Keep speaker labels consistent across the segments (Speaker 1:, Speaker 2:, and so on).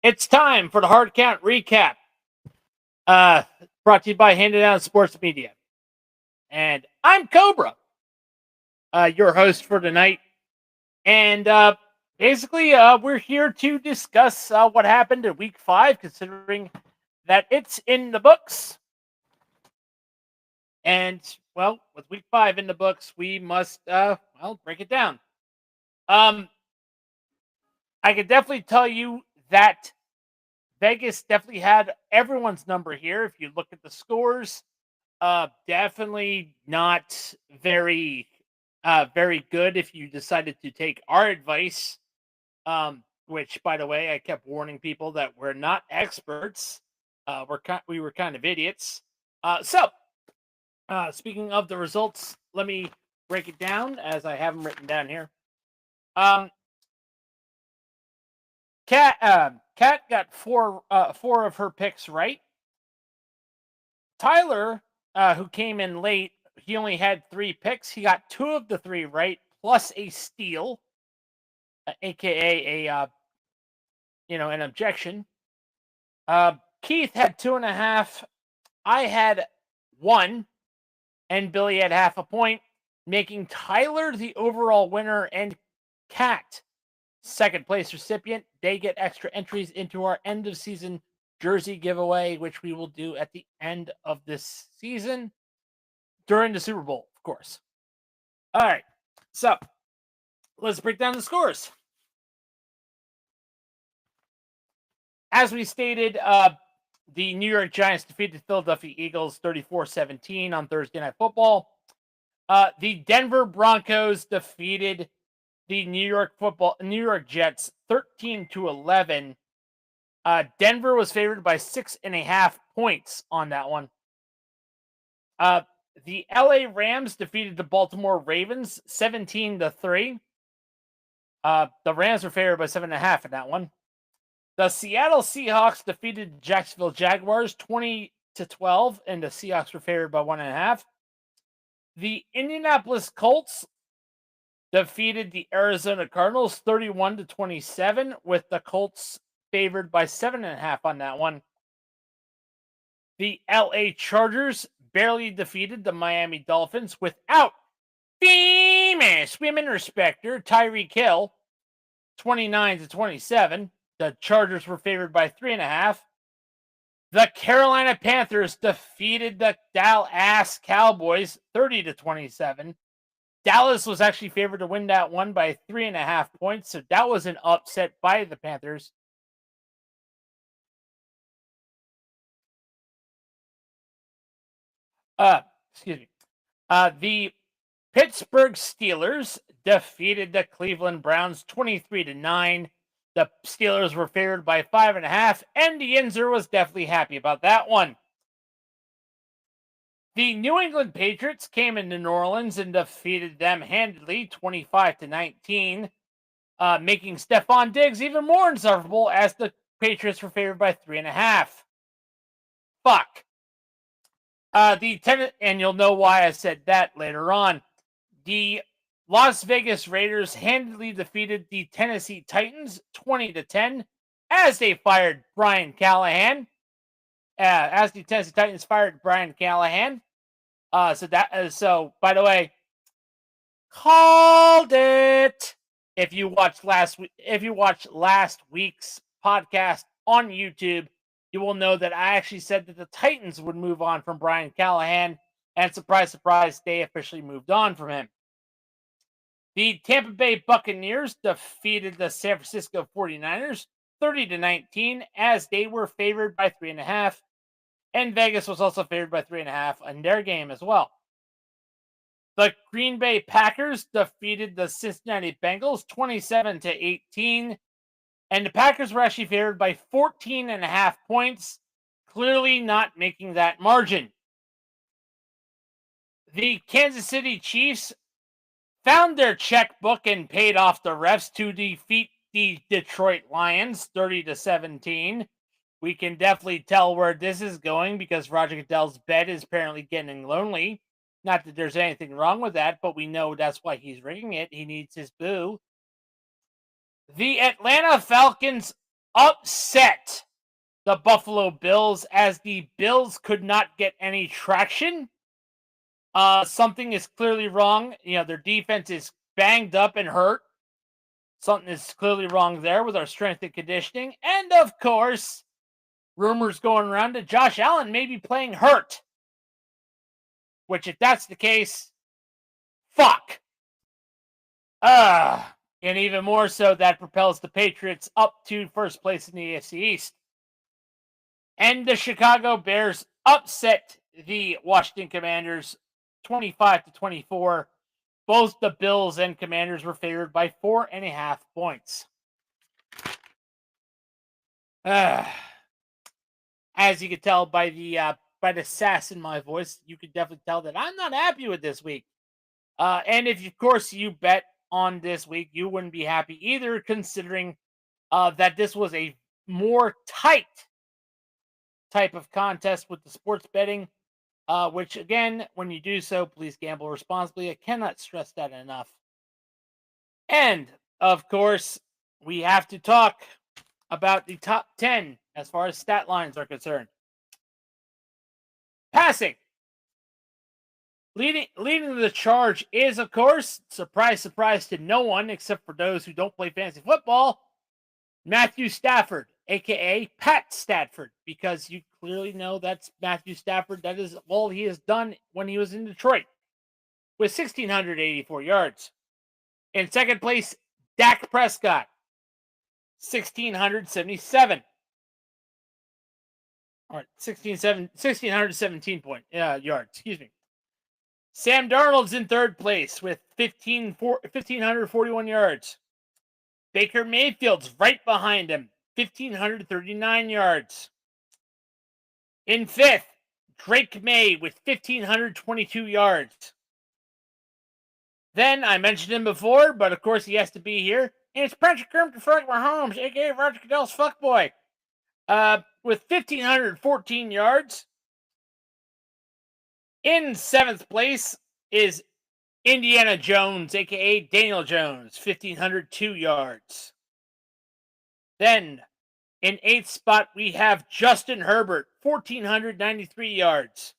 Speaker 1: It's time for the Hard Count Recap, uh, brought to you by Handed Down Sports Media. And I'm Cobra, your host for tonight. And basically, we're here to discuss what happened in Week 5, considering that it's in the books. And, well, with Week 5 in the books, we must, break it down. I can definitely tell you that Vegas definitely had everyone's number here. If you look at the scores, definitely not very, very good if you decided to take our advice. Which, by the way, I kept warning people that we're not experts. We were kind of idiots. Speaking of the results, let me break it down as I have them written down here. Kat got four of her picks right. Tyler, who came in late, he only had 3 picks. He got 2 of the 3 right, plus a steal, aka an objection. Keith had 2.5. I had 1, and Billy had half a point, making Tyler the overall winner and Kat second place recipient. They get extra entries into our end of season jersey giveaway, which we will do at the end of this season during the Super Bowl, of course. All right, so let's break down the scores. As we stated, the New York Giants defeated Philadelphia Eagles 34-17 on Thursday Night Football. The Denver Broncos defeated the New York Jets 13-11. Denver was favored by 6.5 points on that one. The LA Rams defeated the Baltimore Ravens 17-3. The Rams were favored by 7.5 in that one. The Seattle Seahawks defeated Jacksonville Jaguars 20-12, and the Seahawks were favored by 1.5. The Indianapolis Colts defeated the Arizona Cardinals 31-27, with the Colts favored by 7.5 on that one. The LA Chargers barely defeated the Miami Dolphins without famous women respecter Tyreek Hill 29-27. The Chargers were favored by 3.5. The Carolina Panthers defeated the Dallas Cowboys 30-27. Dallas was actually favored to win that one by 3.5 points, so that was an upset by the Panthers. Excuse me. The Pittsburgh Steelers defeated the Cleveland Browns 23-9. The Steelers were favored by 5.5, and the Yinzer was definitely happy about that one. The New England Patriots came into New Orleans and defeated them handedly 25-19, making Stephon Diggs even more insufferable as the Patriots were favored by 3.5. Fuck. And you'll know why I said that later on. The Las Vegas Raiders handily defeated the Tennessee Titans 20-10 as they fired Brian Callahan. As the Tennessee Titans fired Brian Callahan. So by the way, called it. If you watched last week's podcast on YouTube, you will know that I actually said that the Titans would move on from Brian Callahan, and surprise, surprise, they officially moved on from him. The Tampa Bay Buccaneers defeated the San Francisco 49ers 30-19 as they were favored by 3.5, and Vegas was also favored by 3.5 in their game as well. The Green Bay Packers defeated the Cincinnati Bengals 27-18, and the Packers were actually favored by 14.5 points, clearly not making that margin. The Kansas City Chiefs found their checkbook and paid off the refs to defeat the Detroit Lions 30-17. We can definitely tell where this is going because Roger Goodell's bed is apparently getting lonely. Not that there's anything wrong with that, but we know that's why he's rigging it. He needs his boo. The Atlanta Falcons upset the Buffalo Bills as the Bills could not get any traction. Something is clearly wrong. Their defense is banged up and hurt. Something is clearly wrong there with our strength and conditioning. And of course, rumors going around that Josh Allen may be playing hurt. Which, if that's the case, fuck. And even more so, that propels the Patriots up to first place in the AFC East. And the Chicago Bears upset the Washington Commanders 25-24. Both the Bills and Commanders were favored by 4.5 points. As you can tell by the sass in my voice, you can definitely tell that I'm not happy with this week. And if, of course, you bet on this week, you wouldn't be happy either, considering that this was a more tight type of contest with the sports betting, which, again, when you do so, please gamble responsibly. I cannot stress that enough. And, of course, we have to talk about the top 10 as far as stat lines are concerned. Passing. Leading the charge is, of course, surprise, surprise to no one except for those who don't play fantasy football, Matthew Stafford, a.k.a. Pat Stafford, because you clearly know that's Matthew Stafford. That is all he has done when he was in Detroit, with 1,684 yards. In second place, Dak Prescott, 1,677. All right, 1,617 yards, excuse me. Sam Darnold's in third place with 1,541 yards. Baker Mayfield's right behind him, 1,539 yards. In fifth, Drake May with 1,522 yards. Then, I mentioned him before, but of course he has to be here. And it's Patrick Mahomes, a.k.a. Roger Goodell's fuckboy, with 1,514 yards. In seventh place is Indiana Jones, a.k.a. Daniel Jones, 1,502 yards. Then, in eighth spot, we have Justin Herbert, 1,493 yards.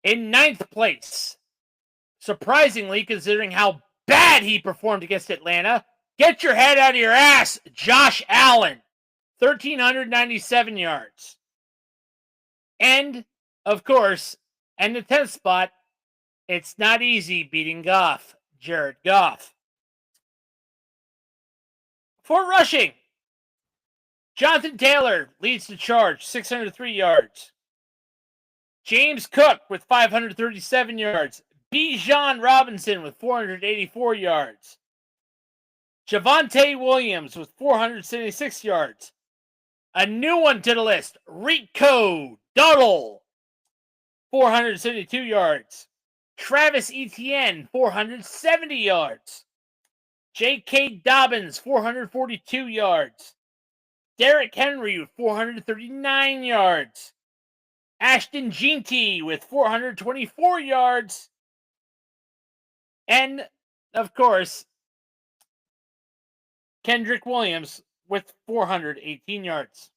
Speaker 1: In ninth place, surprisingly, considering how bad he performed against Atlanta, get your head out of your ass, Josh Allen, 1,397 yards. And, of course, in the 10th spot, it's not easy beating Goff, Jared Goff. For rushing, Jonathan Taylor leads the charge, 603 yards. James Cook with 537 yards. Bijan Robinson with 484 yards. Javonte Williams with 476 yards. A new one to the list, Rico Dowdle, 472 yards. Travis Etienne, 470 yards. J.K. Dobbins, 442 yards. Derrick Henry with 439 yards. Ashton Jeanty with 424 yards. And, of course, Kendrick Williams with 418 yards.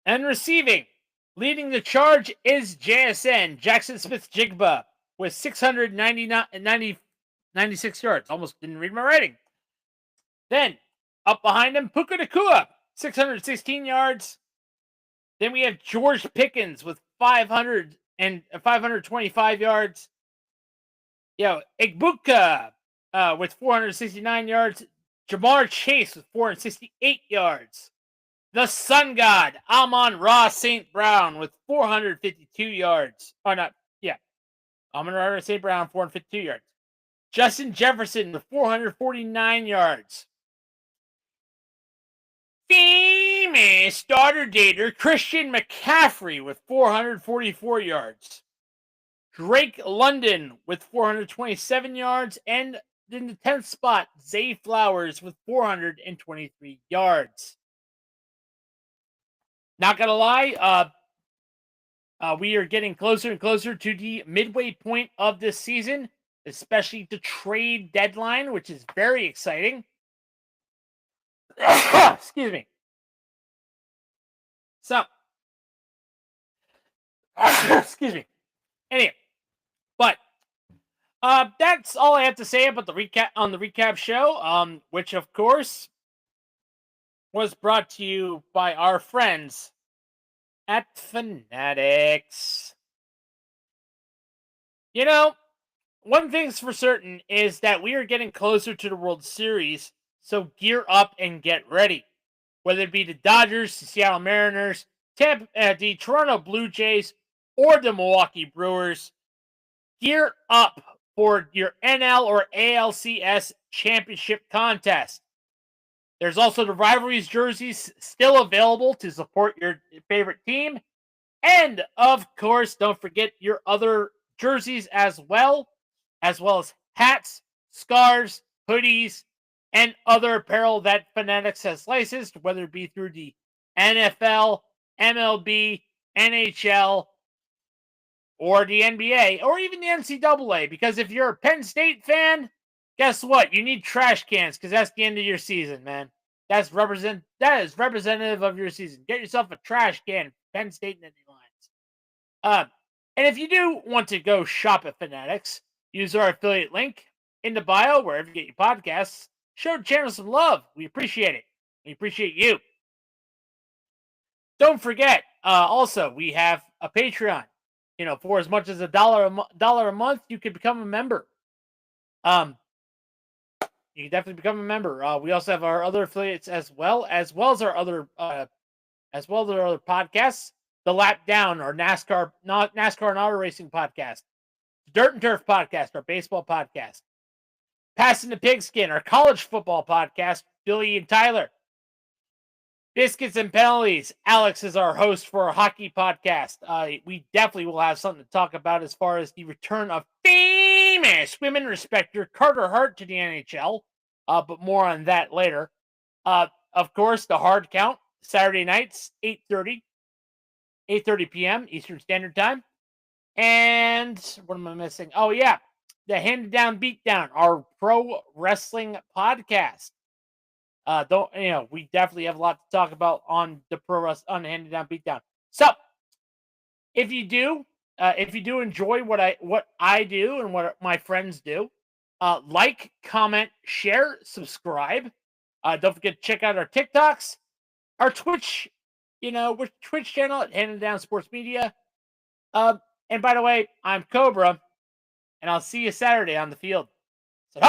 Speaker 1: And receiving, leading the charge is JSN, Jackson Smith-Jigba, with 696 yards. Almost didn't read my writing. Then, up behind him, Puka Nacua, 616 yards. Then we have George Pickens with 525 yards. Igbuka with 469 yards. Jamar Chase with 468 yards. The Sun God, Amon-Ra St. Brown with 452 yards. Amon-Ra St. Brown, 452 yards. Justin Jefferson with 449 yards. Famous starter dater Christian McCaffrey with 444 yards. Drake London with 427 yards. And in the 10th spot, Zay Flowers with 423 yards. Not going to lie, we are getting closer and closer to the midway point of this season, especially the trade deadline, which is very exciting. Excuse me. So, excuse me. Anyway, but that's all I have to say about the recap show. Which of course was brought to you by our friends at Fanatics. You know, one thing's for certain is that we are getting closer to the World Series, so gear up and get ready. Whether it be the Dodgers, the Seattle Mariners, the Toronto Blue Jays, or the Milwaukee Brewers, gear up for your NL or ALCS championship contest. There's also the rivalries jerseys still available to support your favorite team. And of course, don't forget your other jerseys as well as hats, scarves, hoodies, and other apparel that Fanatics has licensed, whether it be through the NFL, MLB, NHL, or the NBA, or even the NCAA. Because if you're a Penn State fan, guess what? You need trash cans because that's the end of your season, man. That is representative of your season. Get yourself a trash can, Penn State and Nittany Lions. And if you do want to go shop at Fanatics, use our affiliate link in the bio wherever you get your podcasts. Show the channel some love. We appreciate it. We appreciate you. Don't forget, also, we have a Patreon. For as much as $1 a month, you can become a member. You can definitely become a member. We also have our other affiliates as well as our other podcasts. The Lap Down, our NASCAR and auto racing podcast. Dirt and Turf podcast, our baseball podcast. Passing the Pigskin, our college football podcast. Billy and Tyler. Biscuits and Penalties. Alex is our host for our hockey podcast. We definitely will have something to talk about as far as the return of famous women respecter Carter Hart to the NHL. But more on that later. Of course, the Hard Count, Saturday nights, 8:30 p.m. Eastern Standard Time. And what am I missing? Oh, yeah. The Handed Down Beatdown, our pro wrestling podcast. We definitely have a lot to talk about on the on the Handed Down Beatdown. So, if you do enjoy what I do and what my friends do, like, comment, share, subscribe. Don't forget to check out our TikToks, our Twitch, Twitch channel at Handed Down Sports Media. And by the way, I'm Cobra, and I'll see you Saturday on the field. So,